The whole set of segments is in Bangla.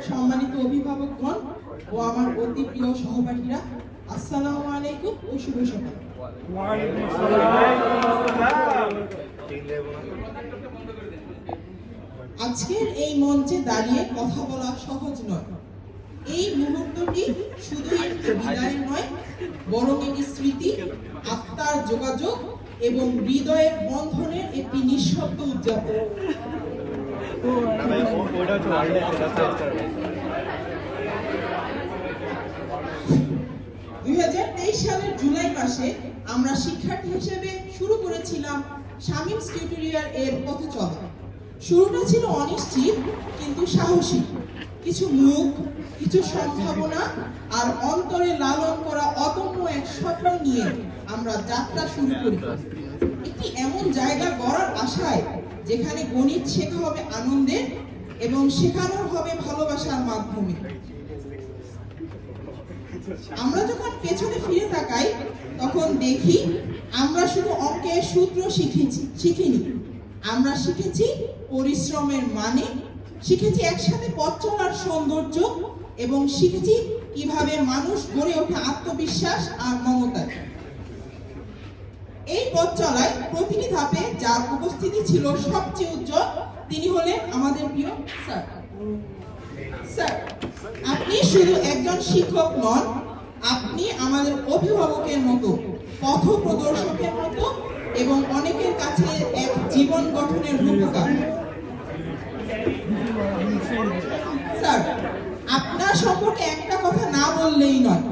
সম্মানিত অভিভাবকগণ ও আমার অতি প্রিয় সহপাঠীরা, আসসালামু আলাইকুম ও শুভ সকাল। আজকের এই মঞ্চে দাঁড়িয়ে কথা বলা সহজ নয়। এই মুহূর্তটি শুধু একটি বিদায়ের নয়, বরং একটি স্মৃতি, আত্মার যোগাযোগ এবং হৃদয়ের বন্ধনের একটি নিঃশব্দ উদযাপন। 2023 সালের জুলাই মাসে আমরা শিক্ষার্থী হিসেবে শুরু করেছিলাম শামীমস টিউটোরিয়াল এর পথ চলা। শুরুটা ছিল অনিশ্চিত কিন্তু সাহসী। কিছু মুখ, কিছু সম্ভাবনা আর অন্তরে লালন করা অদম্য এক স্বপ্ন নিয়ে আমরা যাত্রা শুরু করি। একটি এমন জায়গা গড়ার আশায় যেখানে গণিত শেখা হবে আনন্দের এবং শেখানোর হবে ভালোবাসার মাধ্যমে। আমরা যখন পেছনে ফিরে তাকাই তখন দেখি আমরা শুধু অঙ্কের সূত্র শিখিনি, আমরা শিখেছি পরিশ্রমের মানে, শিখেছি একসাথে পথ চলার সৌন্দর্য এবং শিখেছি কিভাবে মানুষ গড়ে ওঠে আত্মবিশ্বাস আর মমতায়। এই পথ চলায় প্রতিটি ধাপে যার উপস্থিতি ছিল সবচেয়ে উজ্জ্বল তিনি হলেন আমাদের প্রিয় স্যার। স্যার, আপনি শুধু একজন শিক্ষক নন, আপনি আমাদের অভিভাবকের মতো, পথ প্রদর্শকের মতো এবং অনেকের কাছে এক জীবন গঠনের রূপকার। স্যার, আপনার সম্পর্কে একটা কথা না বললেই নয়।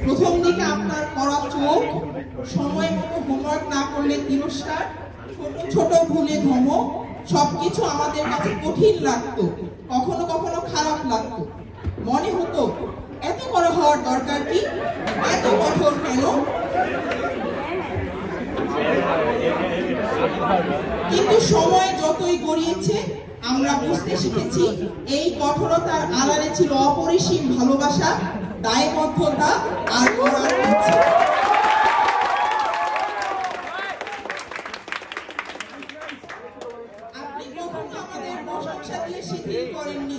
প্রথম দিকে আপনার কড়া চোখ, সময় মতো হোমওয়ার্ক না করলে তিরস্কার, ছোট ছোট ভুলে ধমক, সবকিছু আমাদের কাছে কঠিন লাগতো, কখনো কখনো খারাপ লাগতো। মনে হতো এত বড় হওয়ার দরকার কি, এত কঠোর কেন? কিন্তু সময় যতই গড়িয়েছে আমরা বুঝতে শিখেছি এই কঠোরতার আড়ালে ছিল অপরিসীম ভালোবাসা, দায়বদ্ধতা আর করার ইচ্ছা। আপনি কখনো আমাদের প্রশংসা দিয়ে শিথিল করেননি,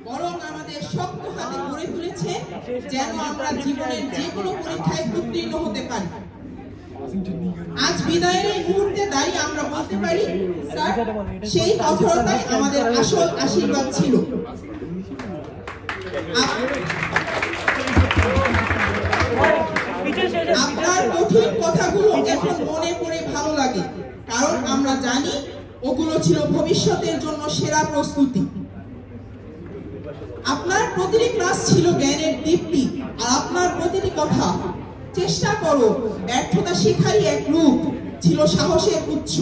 বরং আমাদের শক্ত হাতে গড়ে তুলেছেন যেন আমরা জীবনের যে কোনো পরীক্ষায় উত্তীর্ণ হতে পারি। আজ বিদায়ের এই মুহূর্তে দাঁড়িয়ে আমরা বলতে পারি, স্যার, সেই কঠোরতাই আমাদের আসল আশীর্বাদ ছিল। আপনার কঠিন কথাগুলো এখন মনে পড়ে ভালো লাগে, কারণ আমরা জানি ওগুলো ছিল ভবিষ্যতের জন্য সেরা প্রস্তুতি। আপনার প্রতিটি ক্লাস ছিল জ্ঞানের দীপ্তি, আর আপনার প্রতিটি কথা, চেষ্টা করো, ব্যর্থতা শেখারই এক রূপ, ছিল সাহসের উৎস।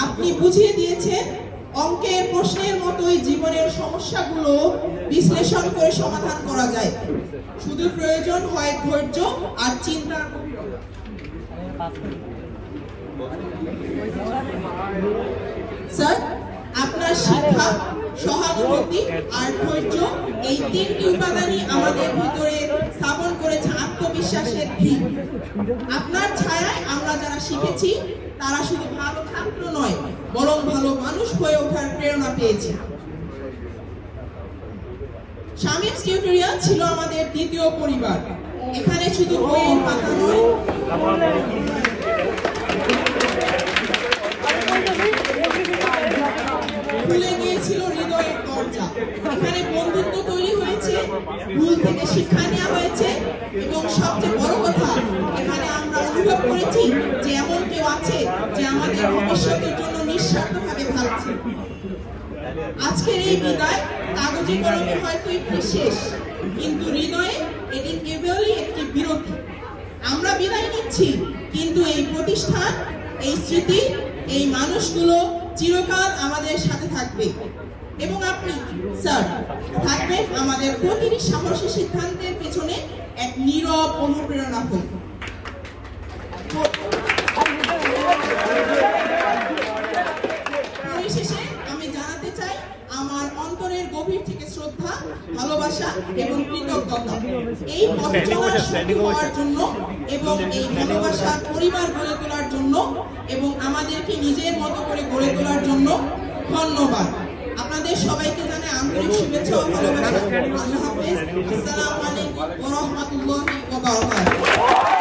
আপনি বুঝিয়ে দিয়েছেন অঙ্কের প্রশ্নের মতোই জীবনের সমস্যাগুলো বিশ্লেষণ করে সমাধান করা যায়, শুধু প্রয়োজন হয় ধৈর্য আর চিন্তার গভীরতা। স্যার, আপনার শিক্ষা, সহানুভূতি আর ধৈর্য, এই তিনটি উপাদানই আমাদের ভিতরে স্থাপন করেছে আত্মবিশ্বাসের ভিত। আপনার ছায়ায় আমরা যারা শিখেছি তারা শুধু ভালো ছাত্র নয়, বরং ভালো মানুষ হয়ে ওঠার প্রেরণা পেয়েছে। শামীমস টিউটোরিয়াল ছিল আমাদের দ্বিতীয় পরিবার। এখানে শুধু বইয়ের পাতা নয়, খুলে গিয়েছিল হৃদয়ের দরজা। এখানে বন্ধুত্ব তৈরি হয়েছে, ভুল থেকে শিক্ষা নেওয়া হয়েছে এবং সবচেয়ে বড় কথা, এখানে আমরা অনুভব করেছি যে এমন কেউ আছে যে আমাদের ভবিষ্যতের জন্য নিঃস্বার্থভাবে ভাবছে। আজকের এই বিদায় কাগজে কলমে হয়তো একটি শেষ, কিন্তু হৃদয়ে এটি কেবলই একটি বিরতি। আমরা বিদায় নিচ্ছি, কিন্তু এই প্রতিষ্ঠান, এই স্মৃতি, এই মানুষগুলো চিরকাল আমাদের সাথে থাকবে। এবং আপনি স্যার থাকবেন আমাদের প্রতিটি সাহসী সিদ্ধান্তের পেছনে এক নীরব অনুপ্রেরণা হয়ে। পরিশেষে আমি জানাতে চাই আমার অন্তরের গভীর থেকে শ্রদ্ধা, ভালোবাসা এবং কৃতজ্ঞতা এই পথ চলার সঙ্গী হওয়ার জন্য এবং এই ভালোবাসার পরিবার গড়ে তোলার জন্য এবং আমাদেরকে নিজের মতো করে গড়ে তোলার জন্য। ধন্যবাদ। আপনাদের সবাইকে জানাই আন্তরিক শুভেচ্ছা ও ভালোবাসা। আল্লাহ হাফেজ। আসসালামু আলাইকুম ওয়া রাহমাতুল্লাহি ওয়া বারাকাতুহু।